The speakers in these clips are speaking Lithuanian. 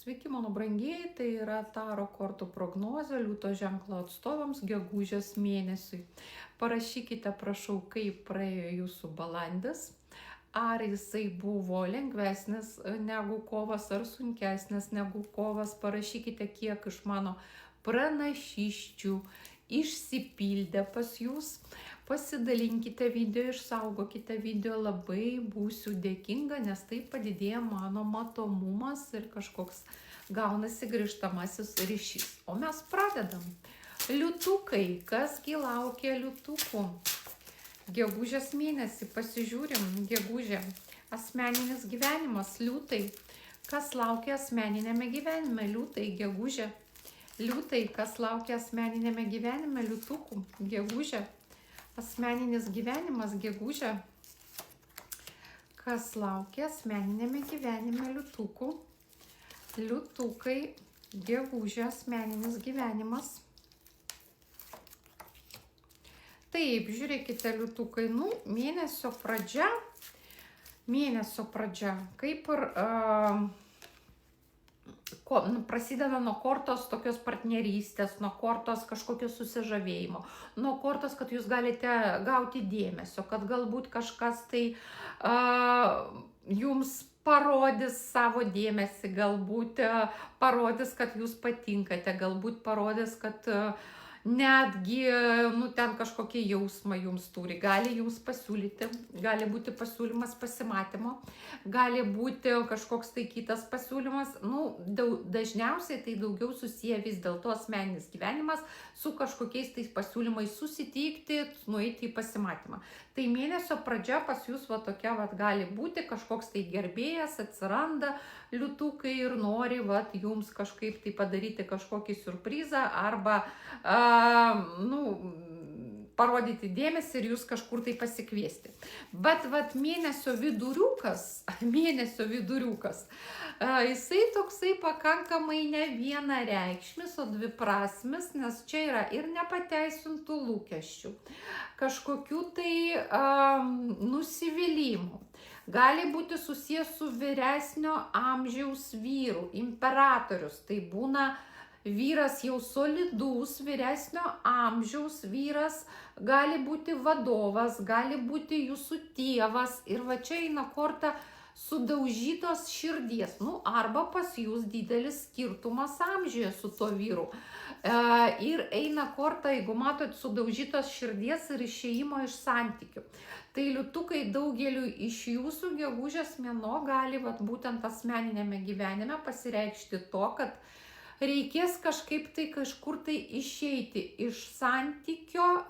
Sveiki, mano brangieji, tai yra Taro kortų prognozė liūto ženklo atstovams gegužės mėnesiui. Parašykite, prašau, kaip praėjo jūsų balandis. Ar jisai buvo lengvesnis negu kovas, ar sunkesnis negu kovas. Parašykite, kiek iš mano pranašysčių išsipildė pas jūs. Pasidalinkite video, išsaugokite video, labai būsiu dėkinga, nes tai padidėja mano matomumas ir kažkoks gaunasi grįžtamasis ryšys. O mes pradedam. Liūtukai, kasgi laukia liūtukų? Gegužės mėnesį pasižiūrim, gegužė, asmeninis gyvenimas, liūtai. Kas laukia asmeninėme gyvenime, liūtai, gegužė. Liūtai, kas laukia asmeninėme gyvenime, liūtukų, gegužė. Asmeninis gyvenimas, gegužė. Kas laukia asmeninėme gyvenime, liūtukų. Liūtukai, gegužė, asmeninis gyvenimas. Taip, žiūrėkite, liūtukai, mėnesio pradžia, kaip ir prasideda nuo kortos tokios partnerystės, nuo kortos kažkokio susižavėjimo, nuo kortos, kad jūs galite gauti dėmesio, kad galbūt kažkas tai jums parodys savo dėmesį, galbūt parodys, kad jūs patinkate, galbūt parodys, kad netgi, ten kažkokie jausmą jums turi, gali jums pasiūlyti, gali būti pasiūlymas pasimatymo, gali būti kažkoks tai kitas pasiūlymas, dažniausiai tai daugiau susiję vis dėlto asmeninis gyvenimas su kažkokiais tais pasiūlymais susitikti, nueiti į pasimatymą. Tai mėnesio pradžia pas jūs tokia gali būti, kažkoks tai gerbėjas atsiranda, liūtukai ir nori jums kažkaip tai padaryti kažkokį siurprizą arba parodyti dėmesį ir jūs kažkur tai pasikviesti. Bet mėnesio viduriukas, jisai toksai pakankamai ne vienareikšmis, o dviprasmis, nes čia yra ir nepateisintų lūkesčių, kažkokių tai nusivylimų. Gali būti susijęs su vyresnio amžiaus vyru, imperatorius, tai būna vyras jau solidus, vyresnio amžiaus vyras, gali būti vadovas, gali būti jūsų tėvas ir čia eina korta sudaužytos širdies, arba pas jūs didelis skirtumas amžiuje su to vyru. Ir eina korta, jeigu matot, sudaužytos širdies ir išėjimo iš santykių. Tai liūtukai daugeliu iš jūsų gegužės mėnuo gali būtent asmeninėme gyvenime pasireikšti to, kad reikės kažkaip tai kažkur tai išeiti iš santykio,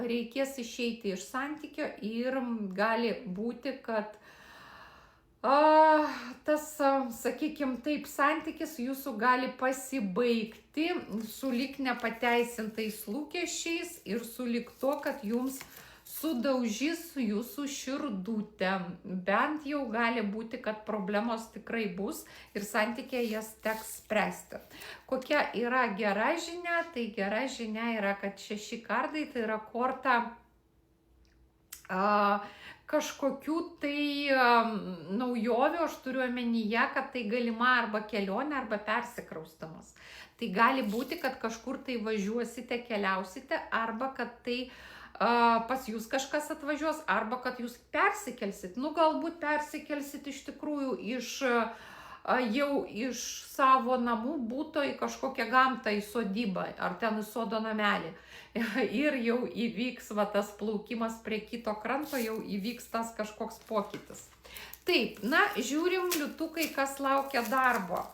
ir gali būti, kad tas, sakykime taip, santykis jūsų gali pasibaigti su lyg nepateisintais lūkesčiais ir su lyg to, kad jums sudaužys jūsų širdutę. Bent jau gali būti, kad problemos tikrai bus ir santykiai jas teks spręsti. Kokia yra gera žinia? Tai gera žinia yra, kad 6 kardai tai yra korta kažkokių tai naujovių, aš turiu omenyje, kad tai galima arba kelionė, arba persikraustamas. Tai gali būti, kad kažkur tai važiuosite, keliausite, arba kad tai pas jūs kažkas atvažiuos, arba kad jūs persikelsit. Galbūt persikelsit iš tikrųjų jau iš savo namų būto į kažkokią gamtą, į sodybą, ar ten į sodo namelį. Ir jau įvyks tas plaukimas prie kito kranto, jau įvyks tas kažkoks pokytis. Taip, žiūrim, liūtukai, kas laukia darbo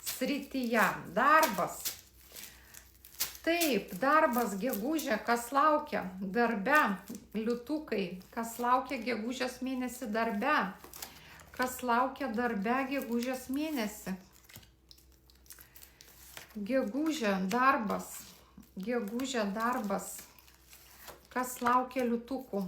srityje. Darbas. Taip, darbas gegužė, kas laukia darbe, liūtukai, kas laukia gegužės mėnesį darbe, kas laukia darbe gegužės mėnesį. Gegužė, darbas, kas laukia liūtukų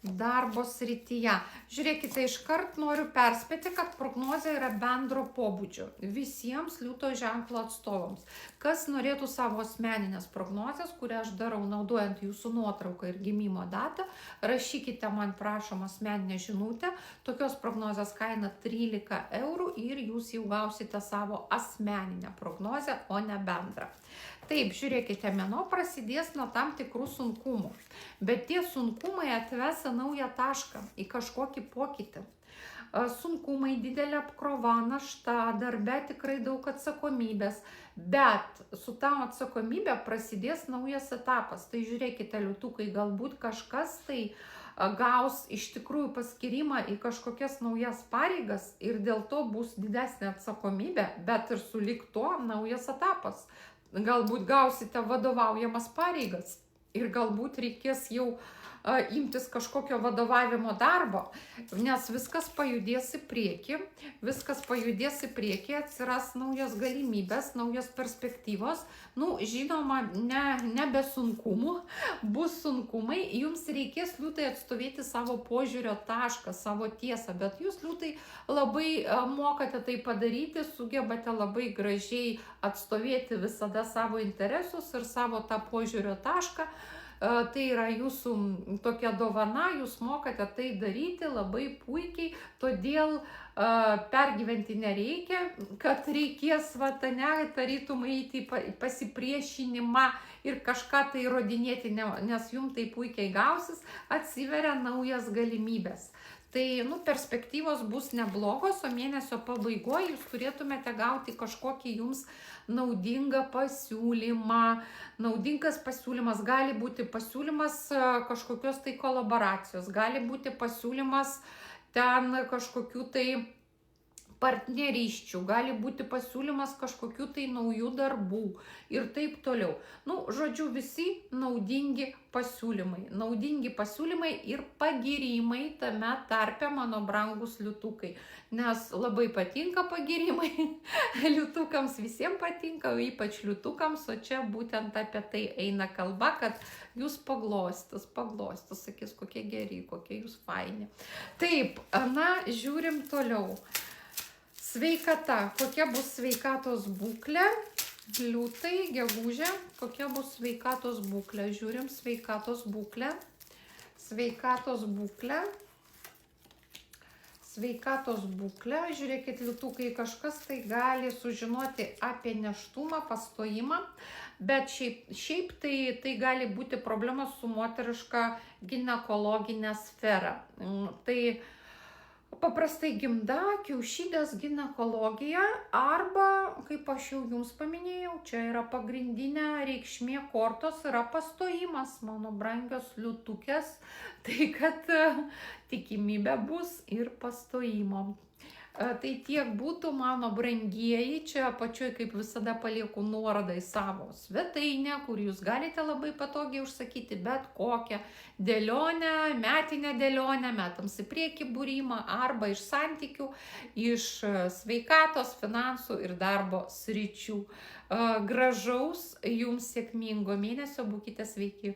darbo srityje. Žiūrėkite, iškart noriu perspėti, kad prognozė yra bendro pobūdžio visiems liūto ženklo atstovams. Kas norėtų savo asmeninės prognozės, kurią aš darau naudojant jūsų nuotrauką ir gimimo datą, rašykite man prašom asmeninę žinutę. Tokios prognozės kaina 13 eurų ir jūs jau gausite savo asmeninę prognozę, o ne bendrą. Taip, žiūrėkite, mėnuo prasidės nuo tam tikrų sunkumų, bet tie sunkumai atves į naują tašką, į kažkokį pokytį. Sunkumai, didelė apkrova, našta, darbe tikrai daug atsakomybės, bet su ta atsakomybė prasidės naujas etapas. Tai žiūrėkite, liūtukai, galbūt kažkas tai gaus iš tikrųjų paskyrimą į kažkokias naujas pareigas ir dėl to bus didesnė atsakomybė, bet ir sulig to naujas etapas. Galbūt gausite vadovaujamas pareigas ir galbūt reikės jau imtis kažkokio vadovavimo darbo, nes viskas pajudės į priekį, atsiras naujos galimybės, naujos perspektyvos. Žinoma, ne be sunkumų, bus sunkumai, jums reikės liūtai atstovėti savo požiūrio tašką, savo tiesą, bet jūs liūtai labai mokate tai padaryti, sugebate labai gražiai atstovėti visada savo interesus ir savo tą požiūrio tašką. Tai yra jūsų tokia dovana, jūs mokate tai daryti labai puikiai, todėl pergyventi nereikia, kad reikės tarytum eiti į pasipriešinimą ir kažką tai įrodinėti, nes jums tai puikiai gausis, atsiveria naujas galimybės. Tai perspektyvos bus neblogos, o mėnesio pabaigoje jūs turėtumėte gauti kažkokį jums naudingą pasiūlymą. Naudingas pasiūlymas gali būti pasiūlymas kažkokios tai kolaboracijos, gali būti pasiūlymas ten kažkokių tai partnerysčių, gali būti pasiūlymas kažkokių tai naujų darbų ir taip toliau. Žodžiu, visi naudingi pasiūlymai ir pagyrimai tame tarpe, mano brangus liūtukai, nes labai patinka pagyrimai, liūtukams visiems patinka, o ypač liūtukams, o čia būtent apie tai eina kalba, kad jūs paglostis, sakys, kokie geri, kokie jūs faini. Taip, žiūrim toliau. Sveikata. Kokia bus sveikatos būklė? Liūtai, gegužė. Kokia bus sveikatos būklė? Žiūrim sveikatos būklę. Žiūrėkit, liūtukai, kažkas tai gali sužinoti apie nėštumą, pastojimą, bet šiaip tai gali būti problema su moteriška ginekologinė sfera. Tai paprastai gimda, kiaušidės ginekologija arba, kaip aš jau jums paminėjau, čia yra pagrindinė reikšmė kortos, yra pastojimas, mano brangios liūtukės, tai kad tikimybė bus ir pastojimo. Tai tiek būtų, mano brangieji, čia apačioj kaip visada palieku nuorodą į savo svetainę, kur jūs galite labai patogiai užsakyti bet kokią dėlionę, metinę dėlionę, metams į priekį būrimą arba iš santykių, iš sveikatos, finansų ir darbo sričių. Gražaus jums sėkmingo mėnesio, būkite sveiki.